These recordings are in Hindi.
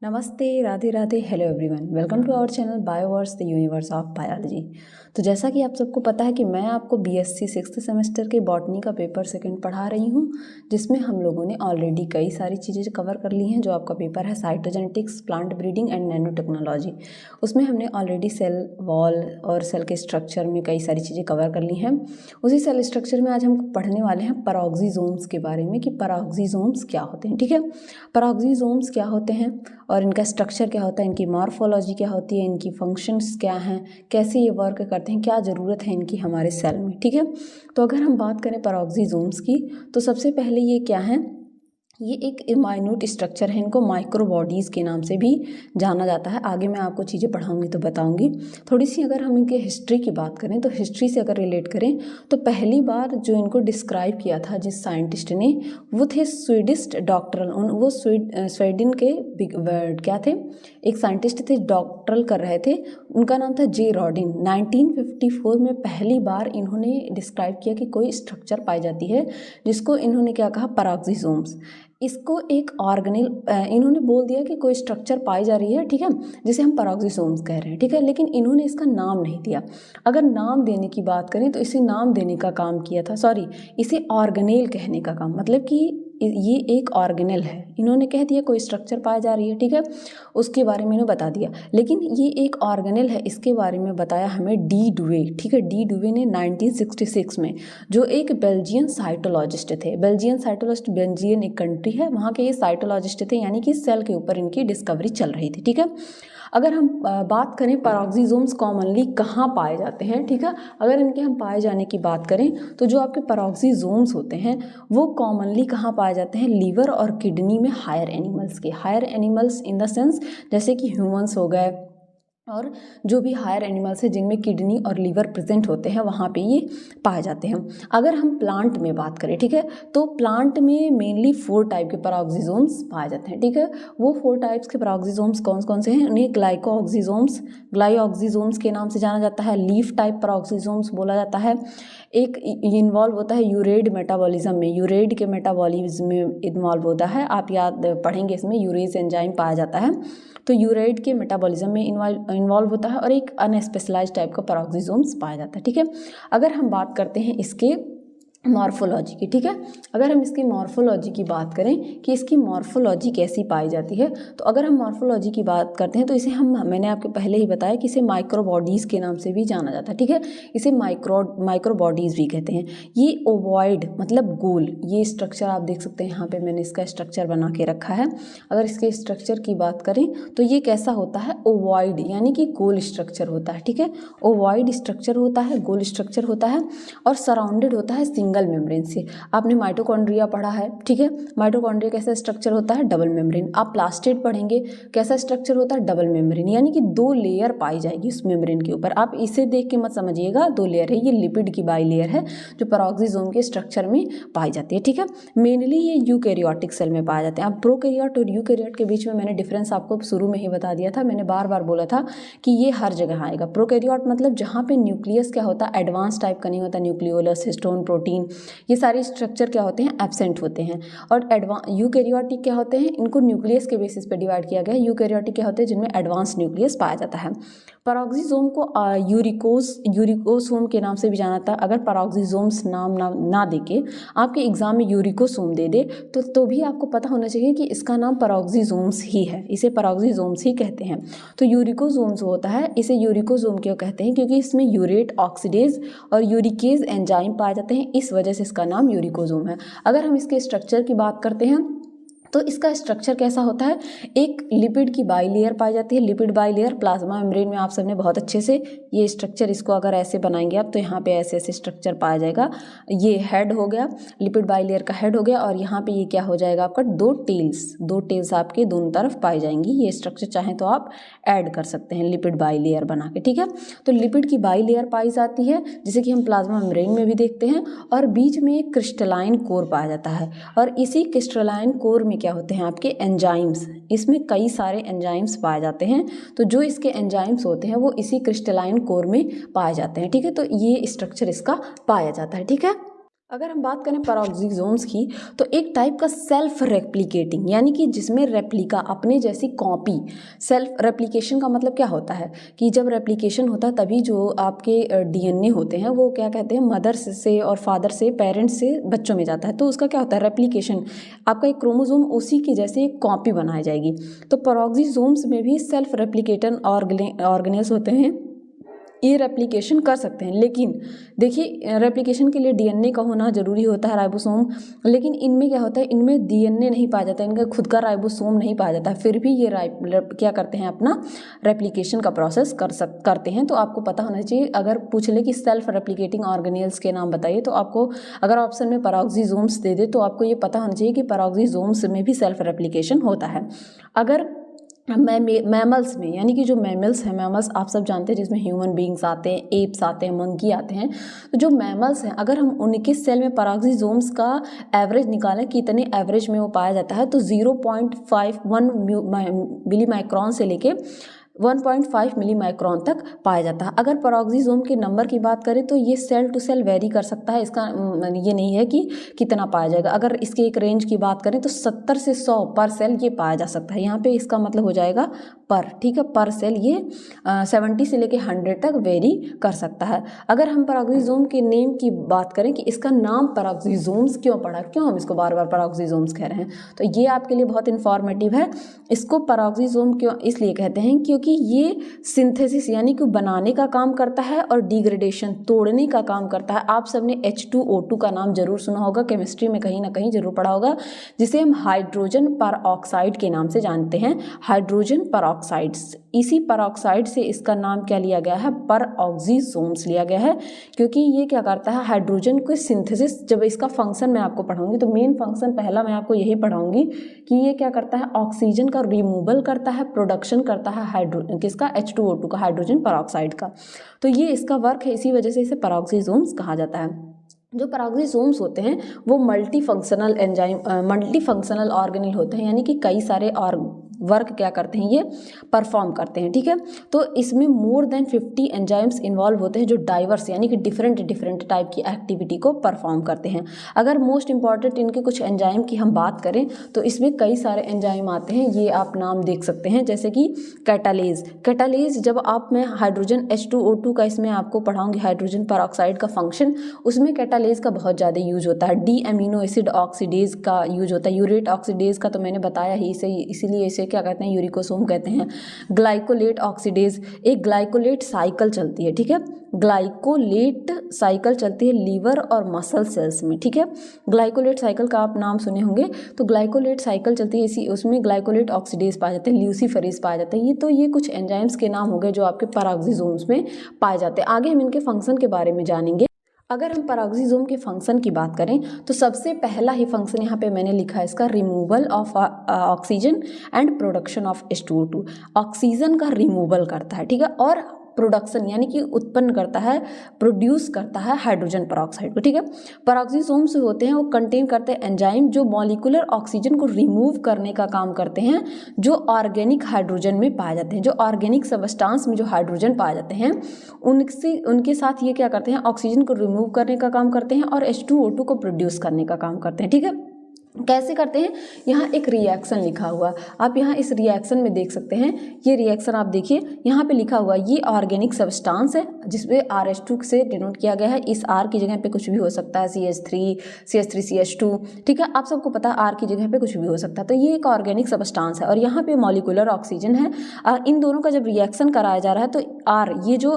नमस्ते, Radhe Radhe, hello everyone, welcome to our channel Bioverse the universe of biology. तो जैसा कि आप सबको पता है कि मैं आपको बीएससी 6th सेमेस्टर के बॉटनी का पेपर सेकंड पढ़ा रही हूँ, जिसमें हम लोगों ने ऑलरेडी कई सारी चीज़ें कवर कर ली हैं। जो आपका पेपर है cytogenetics, plant breeding and nano technology, उसमें हमने ऑलरेडी सेल वॉल और सेल के स्ट्रक्चर में कई सारी चीज़ें कवर कर ली हैं। उसी सेल स्ट्रक्चर में आज हम पढ़ने वाले हैं पैराक्सिसोम्स के बारे में कि पैराक्सिसोम्स क्या होते हैं। ठीक है, पैराक्सिसोम्स क्या होते हैं और इनका स्ट्रक्चर क्या होता है, इनकी मॉर्फोलॉजी क्या होती है, इनकी फंक्शंस क्या हैं, कैसे ये वर्क करते हैं, क्या ज़रूरत है इनकी हमारे सेल में। ठीक है, तो अगर हम बात करें पैराक्सिसोम्स की तो सबसे पहले ये क्या है, ये एक माइन्यूट स्ट्रक्चर है। इनको माइक्रो बॉडीज़ के नाम से भी जाना जाता है। आगे मैं आपको चीज़ें पढ़ाऊंगी तो बताऊंगी। थोड़ी सी अगर हम इनके हिस्ट्री की बात करें तो हिस्ट्री से अगर रिलेट करें तो पहली बार जो इनको डिस्क्राइब किया था जिस साइंटिस्ट ने, वो थे स्वीडिश डॉक्टर। वो स्वीडन के क्या थे, एक साइंटिस्ट थे, डॉक्टरल कर रहे थे। उनका नाम था जे रॉडिन। 1954 में पहली बार इन्होंने डिस्क्राइब किया कि कोई स्ट्रक्चर पाई जाती है जिसको इन्होंने क्या कहा, पैराक्सिसोम्स। इसको एक ऑर्गेनेल इन्होंने बोल दिया कि कोई स्ट्रक्चर पाई जा रही है, ठीक है, जिसे हम पैराक्सिसोम्स कह रहे हैं। ठीक है, लेकिन इन्होंने इसका नाम नहीं दिया। अगर नाम देने की बात करें तो इसे नाम देने का काम किया था, इसे ऑर्गेनेल कहने का काम, मतलब कि ये एक ऑर्गेनेल है। इन्होंने कह दिया कोई स्ट्रक्चर पाई जा रही है, ठीक है, उसके बारे में इन्होंने बता दिया, लेकिन ये एक ऑर्गेनेल है, इसके बारे में बताया हमें डी डुवे। ठीक है, डी डुवे ने 1966 में, जो एक बेल्जियन साइटोलॉजिस्ट थे। बेल्जियन एक कंट्री है, वहाँ के ये साइटोलॉजिस्ट थे, यानी कि सेल के ऊपर इनकी डिस्कवरी चल रही थी। ठीक है, अगर हम बात करें पैराक्सिसोम्स कॉमनली कहाँ पाए जाते हैं, ठीक है, अगर इनके हम पाए जाने की बात करें तो जो आपके पैराक्सिसोम्स होते हैं वो कॉमनली कहाँ पाए जाते हैं, लीवर और किडनी में हायर एनिमल्स के। Higher animals in the sense जैसे कि ह्यूमंस हो गए और जो भी हायर एनिमल्स हैं जिनमें किडनी और लीवर प्रेजेंट होते हैं, वहाँ पे ये पाए जाते हैं। अगर हम प्लांट में बात करें, ठीक है, तो प्लांट में मेनली 4 टाइप के पैराक्सिसोम्स पाए जाते हैं। ठीक है, वो 4 टाइप्स के पैराक्सिसोम्स कौन कौन से हैं, उन्हें ग्लाइऑक्सिसोम्स के नाम से जाना जाता है। लीफ टाइप पैराक्सिसोम्स बोला जाता है। एक इन्वॉल्व होता है यूरेड मेटाबॉलिज्म में, यूरेड के मेटाबॉलिज्म में इन्वॉल्व होता है। आप याद पढ़ेंगे, इसमें यूरेज एंजाइम पाया जाता है, तो यूरेड के मेटाबॉलिज्म में इन्वॉल्व होता है। और एक अनस्पेशलाइज्ड टाइप का पैराक्सिसोम्स पाया जाता है। ठीक है, अगर हम बात करते हैं इसके मॉर्फोलॉजी की, ठीक है, अगर हम इसकी मॉर्फोलॉजी की बात करें कि इसकी मॉर्फोलॉजी कैसी पाई जाती है, तो अगर हम मॉर्फोलॉजी की बात करते हैं तो इसे मैंने आपको पहले ही बताया कि इसे माइक्रो बॉडीज़ के नाम से भी जाना जाता है। ठीक है, इसे माइक्रो बॉडीज़ भी कहते हैं। ये ओवॉइड मतलब गोल, ये स्ट्रक्चर आप देख सकते हैं, यहाँ पे मैंने इसका स्ट्रक्चर बना के रखा है। अगर इसके स्ट्रक्चर की बात करें तो ये कैसा होता है, ओवॉइड, यानी कि गोल स्ट्रक्चर होता है। ठीक है, ओवॉइड स्ट्रक्चर होता है, गोल स्ट्रक्चर होता है और सराउंडेड होता है सिंगल मेम्ब्रेन से। आपने माइटोकॉन्ड्रिया पढ़ा है, ठीक है, माइटोकॉन्ड्रिया कैसा स्ट्रक्चर होता है, डबल मेम्ब्रेन। आप प्लास्टिड पढ़ेंगे, कैसा स्ट्रक्चर होता है, डबल मेम्ब्रेन, यानी कि 2 लेयर पाई जाएगी उस मेम्ब्रेन के ऊपर। आप इसे देख के मत समझिएगा 2 लेयर है, ये लिपिड की बाई लेयर है जो पैराक्सिसोम के स्ट्रक्चर में पाई जाती है। ठीक है, मेनली ये यूकैरियोटिक सेल में पाए जाते हैं। अब प्रोकैरियोट और यूकैरियोट के बीच में मैंने डिफरेंस आपको शुरू में ही बता दिया था, मैंने बार बार बोला था कि ये हर जगह आएगा। प्रोकैरियोट मतलब जहाँ पे न्यूक्लियस क्या होता है, एडवांस टाइप का नहीं होता, न्यूक्लियोलस, हिस्टोन, प्रोटीन, ये सारे स्ट्रक्चर क्या होते हैं, एब्सेंट होते हैं। और यूकैरियोटिक क्या होते हैं, इनको न्यूक्लियस के बेसिस पे डिवाइड किया गया है। यूकैरियोटिक क्या होते हैं, जिनमें एडवांस न्यूक्लियस पाया जाता है। पैराक्सिसोम को यूरिकोसोम के नाम से भी जाना था। अगर पैराक्सिसोम्स नाम ना देके आपके एग्जाम में यूरिकोसोम दे दे तो भी आपको पता होना चाहिए कि इसका नाम पैराक्सिसोम्स ही है, इसे पैराक्सिसोम्स ही कहते हैं। तो यूरिकोसोम्स होता है, इसे यूरिकोसोम क्यों कहते हैं, क्योंकि इसमें यूरेट ऑक्सीडेज और यूरिकेज एंजाइम पाए जाते हैं, इस वजह से इसका नाम यूरिकोसोम है। अगर हम इसके स्ट्रक्चर की बात करते हैं तो इसका स्ट्रक्चर कैसा होता है, एक लिपिड की बाई लेयर पाई जाती है। Lipid by layer plasma membrane में आप सबने बहुत अच्छे से ये स्ट्रक्चर, इसको अगर ऐसे बनाएंगे आप तो यहाँ पे ऐसे ऐसे स्ट्रक्चर पाया जाएगा। ये हेड हो गया, लिपिड बाई लेयर का हेड हो गया, और यहाँ पे ये क्या हो जाएगा आपका, 2 टेल्स आपके दोनों तरफ पाई जाएंगी। ये स्ट्रक्चर चाहें तो आप ऐड कर सकते हैं लिपिड बाई लेयर बना के। ठीक है, तो लिपिड की बाई लेयर पाई जाती है, जिसे कि हम प्लाज्मा मेम्ब्रेन में भी देखते हैं, और बीच में एक क्रिस्टलाइन कोर पाया जाता है। और इसी क्रिस्टलाइन कोर में क्या होते हैं, आपके एंजाइम्स, इसमें कई सारे एंजाइम्स पाए जाते हैं। तो जो इसके एंजाइम्स होते हैं वो इसी क्रिस्टलाइन कोर में पाए जाते हैं। ठीक है, तो ये स्ट्रक्चर इसका पाया जाता है। ठीक है, अगर हम बात करें पेरोक्सिसोम्स की, तो एक टाइप का सेल्फ रेप्लिकेटिंग, यानी कि जिसमें रेप्लिका अपने जैसी कॉपी। सेल्फ रेप्लिकेशन का मतलब क्या होता है कि जब रेप्लिकेशन होता है तभी जो आपके डीएनए होते हैं वो क्या कहते हैं, मदर से और फादर से, पेरेंट्स से बच्चों में जाता है, तो उसका क्या होता है, रेप्लिकेशन। आपका एक क्रोमोसोम उसी की जैसे एक कॉपी बनाई जाएगी। तो पेरोक्सिसोम्स में भी सेल्फ रेप्लिकेटिंग ऑर्गेनेल्स होते हैं, ये रेप्लिकेशन कर सकते हैं। लेकिन देखिए, रेप्लिकेशन के लिए डीएनए का होना जरूरी होता है, राइबोसोम। लेकिन इनमें क्या होता है, इनमें डीएनए नहीं पाया जाता है, इनका खुद का राइबोसोम नहीं पाया जाता है, फिर भी ये क्या करते हैं, अपना रेप्लिकेशन का प्रोसेस करते हैं। तो आपको पता होना चाहिए, अगर पूछ ले कि सेल्फ रेप्लिकेटिंग ऑर्गेनेल्स के नाम बताइए, तो आपको अगर ऑप्शन में पेरोक्सिसोम्स दे दे तो आपको ये पता होना चाहिए कि पेरोक्सिसोम्स में भी सेल्फ रेप्लिकेशन होता है। अगर मैमल्स में, यानी कि जो मैमल्स हैं, मैमल्स आप सब जानते हैं जिसमें ह्यूमन बींग्स आते हैं, एप्स आते हैं, मंकी आते हैं, तो जो मैमल्स हैं अगर हम उनके सेल में पेरोक्सिसोम्स का एवरेज निकालें कि इतने एवरेज में वो पाया जाता है, तो 0.51 मिली माइक्रॉन से लेके 1.5 मिली माइक्रॉन तक पाया जाता है। अगर पेरोक्सिसोम के नंबर की बात करें तो ये सेल टू सेल वेरी कर सकता है, इसका ये नहीं है कि कितना पाया जाएगा। अगर इसके एक रेंज की बात करें तो 70 से 100 पर सेल ये पाया जा सकता है। यहाँ पे इसका मतलब हो जाएगा पर, ठीक है, पर सेल ये 70 से लेके 100 तक वेरी कर सकता है। अगर हम पेरोक्सिसोम के नेम की बात करें कि इसका नाम पेरोक्सिसोम्स क्यों पड़ा, क्यों हम इसको बार बार पेरोक्सिसोम्स कह रहे हैं, तो ये आपके लिए बहुत इंफॉर्मेटिव है। इसको पेरोक्सिसोम क्यों इसलिए कहते हैं क्योंकि ये सिंथेसिस यानी कि बनाने का काम करता है और डिग्रेडेशन तोड़ने का काम करता है। आप सबने H2O2 का नाम जरूर सुना होगा, केमिस्ट्री में कहीं ना कहीं जरूर पढ़ा होगा, जिसे हम हाइड्रोजन परऑक्साइड के नाम से जानते हैं, हाइड्रोजन परऑक्साइड्स। इसी परऑक्साइड से इसका नाम क्या लिया गया है, पेरोक्सिसोम्स लिया गया है, क्योंकि ये क्या करता है, हाइड्रोजन को सिंथेसिस। जब इसका फंक्शन मैं आपको पढ़ाऊंगी तो मेन फंक्शन पहला मैं आपको यही पढ़ाऊंगी कि ये क्या करता है, ऑक्सीजन का रिमूवल करता है, प्रोडक्शन करता है किसका, H2O2 का, हाइड्रोजन परऑक्साइड का। तो ये इसका वर्क है, इसी वजह से इसे पेरोक्सिसोम्स कहा जाता है। जो पेरोक्सिसोम्स होते हैं वो मल्टी फंक्शनल ऑर्गेनेल होते हैं, यानी कि कई सारे और वर्क क्या करते हैं, ये परफॉर्म करते हैं, ठीक है। तो इसमें मोर देन 50 एंजाइम्स इन्वॉल्व होते हैं जो डाइवर्स यानी कि डिफरेंट टाइप की एक्टिविटी को परफॉर्म करते हैं। अगर मोस्ट इंपॉर्टेंट इनके कुछ एंजाइम की हम बात करें तो इसमें कई सारे एंजाइम आते हैं, ये आप नाम देख सकते हैं, जैसे कि कैटालेज। जब आप मैं हाइड्रोजन H2O2 का इसमें आपको पढ़ाऊंगी, हाइड्रोजन परऑक्साइड का फंक्शन, उसमें कैटालेज का बहुत ज़्यादा यूज होता है। डी एमिनो एसिड ऑक्सीडेज का यूज होता है, यूरेट ऑक्सीडेज का तो मैंने बताया ही, इसीलिए इसे क्या कहते हैं, यूरिकोसोम कहते हैं। ग्लाइकोलेट ऑक्सीडेज, एक ग्लाइकोलेट साइकिल चलती है, ठीक है, ग्लाइकोलेट साइकिल चलती है लीवर और मसल सेल्स में, ठीक है। ग्लाइकोलेट साइकिल का आप नाम सुने होंगे, तो ग्लाइकोलेट साइकिल चलती है, इसी उसमें ग्लाइकोलेट ऑक्सीडेज पाए जाते हैं, ल्यूसीफेरेज पाए जाते हैं। ये कुछ एंजाइम्स के नाम हो गए जो आपके पेरोक्सिसोम्स में पाए जाते हैं। आगे हम इनके फंक्शन के बारे में जानेंगे। अगर हम पेरोक्सिसोम के फंक्शन की बात करें तो सबसे पहला ही फंक्शन यहाँ पे मैंने लिखा है इसका, removal of oxygen and production of H2O2। Oxygen का रिमूवल करता है, ठीक है, और प्रोडक्शन यानी कि उत्पन्न करता है, प्रोड्यूस करता है हाइड्रोजन परऑक्साइड को, ठीक है। पेरोक्सिसोम्स होते हैं वो कंटेन करते हैं एंजाइम जो मॉलिक्यूलर ऑक्सीजन को रिमूव करने का काम करते हैं, जो ऑर्गेनिक हाइड्रोजन में पाए जाते हैं। जो ऑर्गेनिक सबस्टांस में जो हाइड्रोजन पाए जाते हैं उनके साथ ये क्या करते हैं, ऑक्सीजन को रिमूव करने का काम करते हैं और H2O2 को प्रोड्यूस करने का काम करते हैं, ठीक है। कैसे करते हैं, यहाँ एक रिएक्शन लिखा हुआ, आप यहाँ इस रिएक्शन में देख सकते हैं। ये रिएक्शन आप देखिए, यहाँ पे लिखा हुआ ये ऑर्गेनिक सब्सटेंस है जिसपे RH2 से डिनोट किया गया है। इस R की जगह पे कुछ भी हो सकता है, CH3CH2, ठीक है, आप सबको पता है R की जगह पे कुछ भी हो सकता है। तो ये एक ऑर्गेनिक सब्सटेंस है और यहाँ पे मॉलिक्यूलर ऑक्सीजन है। इन दोनों का जब रिएक्शन कराया जा रहा है तो R, ये जो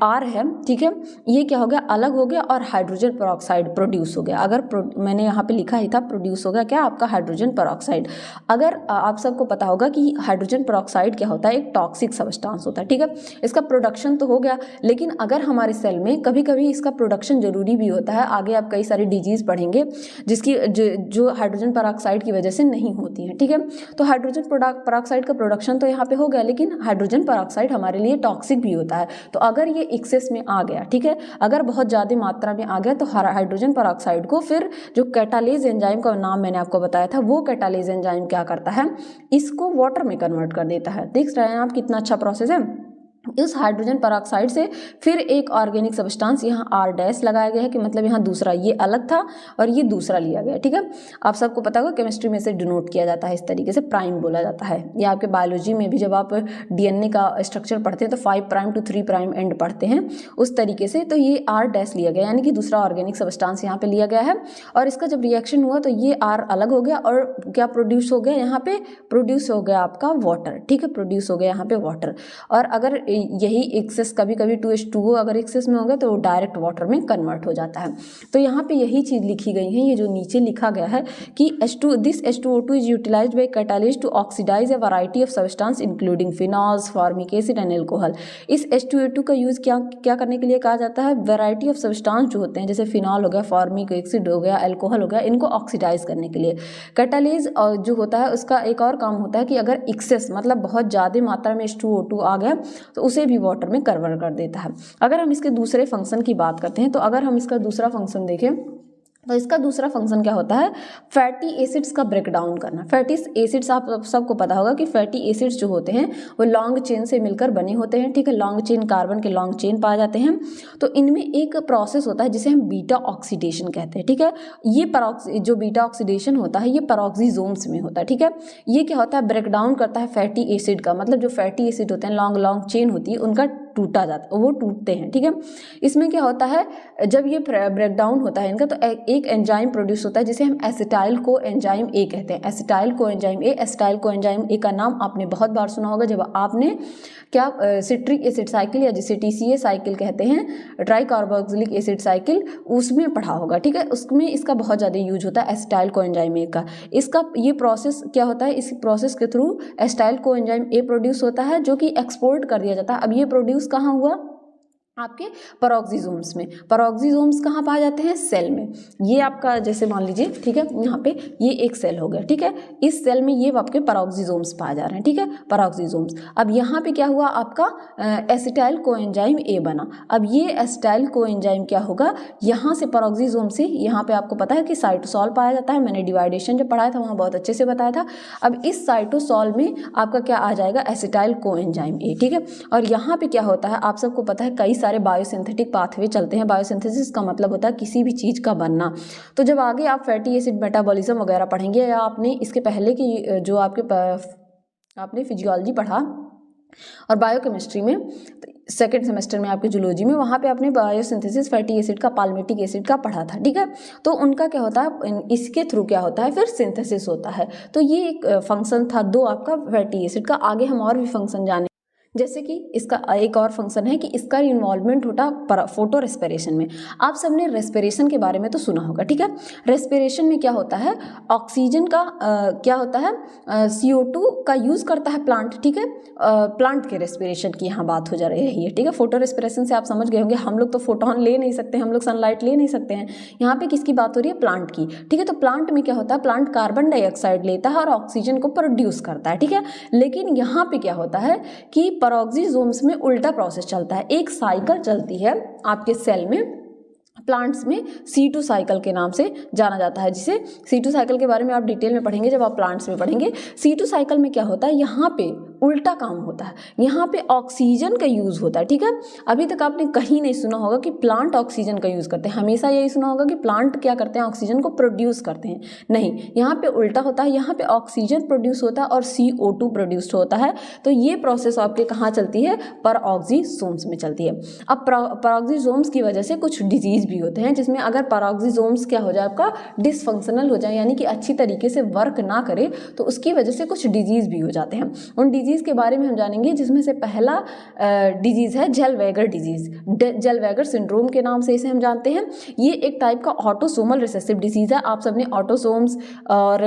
R है, ठीक है, ये क्या हो गया, अलग हो गया और हाइड्रोजन परऑक्साइड प्रोड्यूस हो गया। अगर मैंने यहाँ पे लिखा ही था प्रोड्यूस होगा क्या, आपका हाइड्रोजन परऑक्साइड। अगर आप सबको पता होगा कि हाइड्रोजन परऑक्साइड क्या होता है, एक टॉक्सिक सब्सटेंस होता है, ठीक है। इसका प्रोडक्शन तो हो गया, लेकिन अगर हमारे सेल में कभी कभी इसका प्रोडक्शन जरूरी भी होता है। आगे आप कई सारी डिजीज पढ़ेंगे जिसकी जो हाइड्रोजन परऑक्साइड की वजह से नहीं होती है, ठीक है। तो हाइड्रोजन परऑक्साइड का प्रोडक्शन तो यहाँ पे हो गया, लेकिन हाइड्रोजन परऑक्साइड हमारे लिए टॉक्सिक भी होता है। तो अगर ये एक्सेस में आ गया, ठीक है, अगर बहुत ज़्यादा मात्रा में आ गया तो हाइड्रोजन परऑक्साइड को फिर जो कैटालेज एंजाइम का नाम मैंने आपको बताया था, वो कैटालेज एंजाइम क्या करता है, इसको वाटर में कन्वर्ट कर देता है। देख रहे हैं आप कितना अच्छा प्रोसेस है। इस हाइड्रोजन पेरोक्साइड से फिर एक ऑर्गेनिक सब्सटेंस यहाँ R- लगाया गया है कि मतलब यहाँ दूसरा, ये अलग था और ये दूसरा लिया गया, ठीक है। आप सबको पता होगा केमिस्ट्री में से डिनोट किया जाता है इस तरीके से, प्राइम बोला जाता है। ये आपके बायोलॉजी में भी जब आप DNA का स्ट्रक्चर पढ़ते हैं तो 5' to 3' एंड पढ़ते हैं उस तरीके से। तो ये R- लिया गया, यानी कि दूसरा ऑर्गेनिक सब्सटेंस यहाँ पे लिया गया है और इसका जब रिएक्शन हुआ तो ये R अलग हो गया और क्या प्रोड्यूस हो गया, यहाँ पे प्रोड्यूस हो गया आपका वाटर, ठीक है, प्रोड्यूस हो गया यहाँ पे वाटर। और अगर यही एक्सेस कभी कभी 2H2O अगर एक्सेस में होगा तो वो डायरेक्ट वाटर में कन्वर्ट हो जाता है। तो यहाँ पे यही चीज़ लिखी गई है, ये जो नीचे लिखा गया है कि this H2O2 is utilized by catalyst to oxidize a variety of substance including phenols, formic acid and alcohol. इस H2O2 का यूज़ क्या करने के लिए कहा जाता है, वैरायटी ऑफ सब्सटेंस जो होते हैं जैसे फिनॉल हो गया, फॉर्मिक एसिड हो गया, एल्कोहल हो गया, इनको ऑक्सीडाइज करने के लिए। कैटालिज जो होता है उसका एक और काम होता है कि अगर एक्सेस मतलब बहुत ज़्यादा मात्रा में H2O2 आ गया तो उसे भी वाटर में कन्वर्ट कर देता है। अगर हम इसके दूसरे फंक्शन की बात करते हैं तो अगर हम इसका दूसरा फंक्शन देखें तो इसका दूसरा फंक्शन क्या होता है, फैटी एसिड्स का ब्रेक डाउन करना। फैटी एसिड्स आप सबको पता होगा कि फैटी एसिड्स जो होते हैं वो लॉन्ग चेन से मिलकर बने होते हैं, ठीक है, लॉन्ग चेन, कार्बन के लॉन्ग चेन पाए जाते हैं। तो इनमें एक प्रोसेस होता है जिसे हम बीटा ऑक्सीडेशन कहते हैं, ठीक है। ये जो बीटा ऑक्सीडेशन होता है ये पेरोक्सीसोम्स में होता है, ठीक है। ये क्या होता है, ब्रेक डाउन करता है फैटी एसिड का, मतलब जो फैटी एसिड होते हैं लॉन्ग चेन होती है उनका टूटा जाता है, वो टूटते हैं, ठीक है। इसमें क्या होता है, जब ये ब्रेक डाउन होता है इनका तो एक एंजाइम प्रोड्यूस होता है जिसे हम एसिटाइल को एंजाइम ए कहते हैं। एसिटाइल को एंजाइम ए का नाम आपने बहुत बार सुना होगा जब आपने क्या सिट्रिक एसिड साइकिल या जिसे TCA साइकिल कहते हैं, ट्राई कार्बोक्सिलिक एसिड साइकिल, उसमें पढ़ा होगा, ठीक है। उसमें इसका बहुत ज़्यादा यूज होता है एसिटाइल को एंजाइम ए का। इसका ये प्रोसेस क्या होता है, इस प्रोसेस के through acetyl co enzyme A produce होता है जो कि एक्सपोर्ट कर दिया जाता है। अब ये प्रोड्यूस कहाँ हुआ, आपके पेरोक्सीसोम्स में। पेरोक्सीसोम्स कहाँ पाए जाते हैं, सेल में। ये आपका जैसे मान लीजिए, ठीक है, यहाँ पे ये एक सेल हो गया, ठीक है, इस सेल में ये आपके पेरोक्सीसोम्स पाए जा रहे हैं, ठीक है, पेरोक्सीसोम्स। अब यहाँ पे क्या हुआ, आपका एसिटाइल कोएंजाइम ए बना। अब ये एसिटाइल कोएंजाइम क्या होगा, यहाँ से पेरोक्सीसोम से यहाँ पे आपको पता है कि साइटोसॉल पाया जाता है, मैंने डिवाइडेशन जब पढ़ाया था वहाँ बहुत अच्छे से बताया था। अब इस साइटोसॉल में आपका क्या आ जाएगा, एसिटाइल कोएंजाइम ए, ठीक है। और यहाँ पे क्या होता है, आप सबको पता है कई सारे बायोसिंथेटिक पाथवे चलते हैं। बायोसिंथेसिस का मतलब होता है किसी भी चीज़ का बनना। तो जब आगे आप फैटी एसिड मेटाबॉलिज्म वगैरह पढ़ेंगे या आपने इसके पहले की जो आपने फिजियोलॉजी पढ़ा और बायोकेमिस्ट्री में, सेकेंड सेमेस्टर में आपके जूलॉजी में, वहाँ पे आपने बायोसिंथेसिस फैटी एसिड का, पाल्मिटिक एसिड का पढ़ा था, ठीक है। तो उनका क्या होता है, इसके थ्रू क्या होता है, फिर सिंथेसिस होता है। तो ये एक फंक्शन था दो आपका फैटी एसिड का। आगे हम और भी फंक्शन जाने, जैसे कि इसका एक और फंक्शन है कि इसका इन्वॉल्वमेंट होता फोटो रेस्पिरेशन में। आप सबने रेस्पिरेशन के बारे में तो सुना होगा, ठीक है। रेस्पिरेशन में क्या होता है, ऑक्सीजन का क्या होता है, CO2 का यूज़ करता है प्लांट, ठीक है। प्लांट के रेस्पिरेशन की यहाँ बात हो जा रही है, ठीक है। फोटो रेस्पिरेशन से आप समझ गए होंगे, हम लोग तो फोटोन ले नहीं सकते, हम लोग सनलाइट ले नहीं सकते हैं। यहाँ पे किसकी बात हो रही है, प्लांट की, ठीक है। तो प्लांट में क्या होता है, प्लांट कार्बन डाइऑक्साइड लेता है और ऑक्सीजन को प्रोड्यूस करता है, ठीक है। लेकिन यहाँ पे क्या होता है कि पेरोक्सीसोम्स में उल्टा प्रोसेस चलता है। एक साइकिल चलती है आपके सेल में, प्लांट्स में C2 साइकिल के नाम से जाना जाता है, जिसे C2 साइकिल के बारे में आप डिटेल में पढ़ेंगे जब आप प्लांट्स में पढ़ेंगे। C2 साइकिल में क्या होता है, यहाँ पे उल्टा काम होता है, यहाँ पे ऑक्सीजन का यूज़ होता है, ठीक है। अभी तक आपने कहीं नहीं सुना होगा कि प्लांट ऑक्सीजन का यूज़ करते हैं, हमेशा यही सुना होगा कि प्लांट क्या करते हैं, ऑक्सीजन को प्रोड्यूस करते हैं। नहीं, यहाँ पे उल्टा होता है, यहाँ पे ऑक्सीजन प्रोड्यूस होता है और CO2 प्रोड्यूस होता है। तो ये प्रोसेस आपके कहाँ चलती है, पेरोक्सीसोम्स में चलती है। अब पेरोक्सीसोम्स की वजह से कुछ डिजीज़ भी होते हैं, जिसमें अगर पेरोक्सीसोम्स क्या हो जाए, आपका डिसफंक्शनल हो जाए, यानी कि अच्छी तरीके से वर्क ना करे, तो उसकी वजह से कुछ डिजीज़ भी हो जाते हैं। उन डिजीज़ के बारे में हम जानेंगे, जिसमें से पहला डिजीज़ है जेलवेगर डिजीज़। जेलवेगर सिंड्रोम के नाम से इसे हम जानते हैं। ये एक टाइप का ऑटोसोमल रिसेसिव डिजीज़ है। आप सबने ऑटोसोम्स और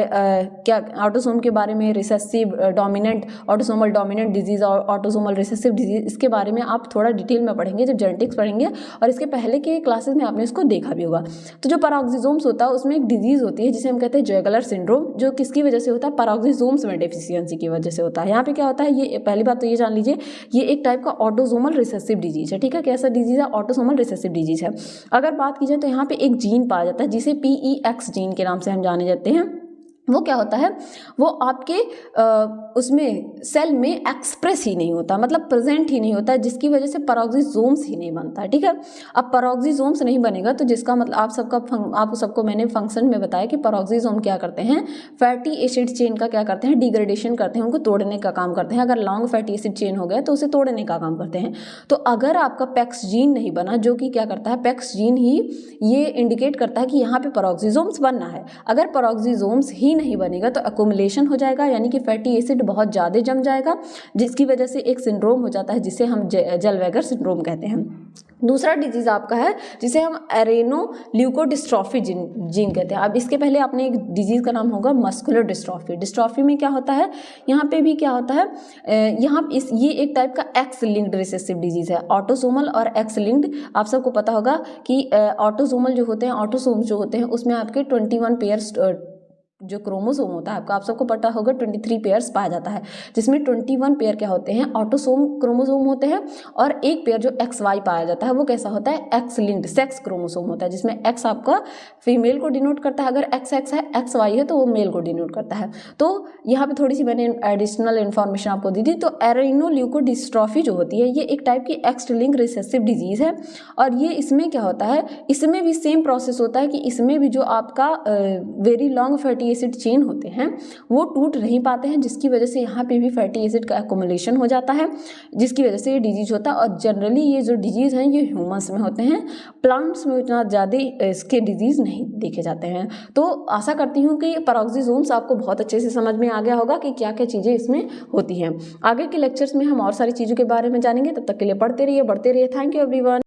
क्या ऑटोसोम के बारे में, recessive dominant, autosomal dominant disease और ऑटोसोमल रिसेसिव डिजीज़, इसके बारे में आप थोड़ा डिटेल में पढ़ेंगे जब जेनेटिक्स पढ़ेंगे, और इसके पहले के क्लासेस में आपने इसको देखा भी होगा। तो जो पेरोक्सीसोम्स होता है उसमें एक डिजीज़ होती है जिसे हम कहते हैं जेगलर सिंड्रोम, जो किसकी वजह से होता है, पेरोक्सीसोम्स में डेफिशिएंसी की वजह से होता है। यहाँ पे क्या होता है, ये पहली बात तो ये जान लीजिए, ये एक टाइप का ऑटोसोमल रिसेसिव डिजीज़ है, ठीक है। कैसा डिजीज़ है, ऑटोसोमल रिसेसिव डिजीज़ है। अगर बात की जाए तो यहाँ पे एक जीन पाया जाता है जिसे PEX जीन के नाम से हम जाने जाते हैं। वो क्या होता है, वो आपके उसमें सेल में एक्सप्रेस ही नहीं होता, मतलब प्रेजेंट ही नहीं होता, जिसकी वजह से पेरोक्सिसोम्स ही नहीं बनता, ठीक है। अब पेरोक्सिसोम्स नहीं बनेगा तो जिसका मतलब आप सबको मैंने फंक्शन में बताया कि पेरोक्सिसोम क्या करते हैं, फैटी एसिड चेन का क्या करते हैं, डिग्रेडेशन करते हैं, उनको तोड़ने का काम करते हैं। अगर लॉन्ग फैटी एसिड चेन हो गया तो उसे तोड़ने का काम करते हैं। तो अगर आपका पैक्स जीन नहीं बना, जो कि क्या करता है, पैक्स जीन ही ये इंडिकेट करता है कि यहाँ पे पेरोक्सिसोम्स बनना है। अगर पेरोक्सिसोम्स ही नहीं बनेगा तो अकोमुलेशन हो जाएगा, यानी कि फैटी एसिड बहुत ज़्यादा जम जाएगा, जिसकी वजह से एक सिंड्रोम हो जाता है जिसे हम ज़ेलवेगर सिंड्रोम कहते हैं। दूसरा डिजीज आपका है जिसे हम एरेनोल्यूकोडिस्ट्रॉफी जीन कहते हैं। अब इसके पहले आपने एक डिजीज का नाम होगा मस्कुलर डिस्ट्रॉफी। डिस्ट्रॉफी में क्या होता है, यहाँ पे भी क्या होता है, ये एक टाइप का एक्स लिंक्ड रिसेसिव डिजीज है। ऑटोसोमल और एक्स लिंक्ड, आप सबको पता होगा कि ऑटोसोमल जो होते हैं, ऑटोसोम्स जो होते हैं उसमें आपके 21 पेयर्स जो क्रोमोसोम होता है आपका, आप सबको पता होगा 23 पेयर्स पाया जाता है, जिसमें 21 पेयर क्या होते हैं, ऑटोसोम क्रोमोसोम होते हैं, और एक पेयर जो एक्स वाई पाया जाता है वो कैसा होता है, एक्स लिंक्ड सेक्स क्रोमोसोम होता है, जिसमें एक्स आपका फीमेल को डिनोट करता है, अगर एक्स एक्स है, एक्स वाई है तो वो मेल को डिनोट करता है। तो यहाँ पे थोड़ी सी मैंने एडिशनल इन्फॉर्मेशन आपको दी थी। तो एरेनोल्यूकोडिस्ट्रॉफी जो होती है ये एक टाइप की एक्स लिंक्ड रिसेसिव डिजीज है, और ये इसमें क्या होता है, इसमें भी सेम प्रोसेस होता है कि इसमें भी जो आपका very long fatty acid chain होते हैं वो टूट नहीं पाते हैं, जिसकी वजह से यहाँ पे भी फैटी एसिड का एक्युमुलेशन हो जाता है, जिसकी वजह से ये डिजीज होता है। और जनरली ये जो डिजीज हैं ये ह्यूमंस में होते हैं, प्लांट्स में उतना ज़्यादा इसके डिजीज नहीं देखे जाते हैं। तो आशा करती हूँ कि पेरोक्सिसोम्स आपको बहुत अच्छे से समझ में आ गया होगा कि क्या क्या चीज़ें इसमें होती हैं। आगे के लेक्चर्स में हम और सारी चीज़ों के बारे में जानेंगे, तब तक के लिए पढ़ते रहिए, बढ़ते रहिए। Thank you everyone.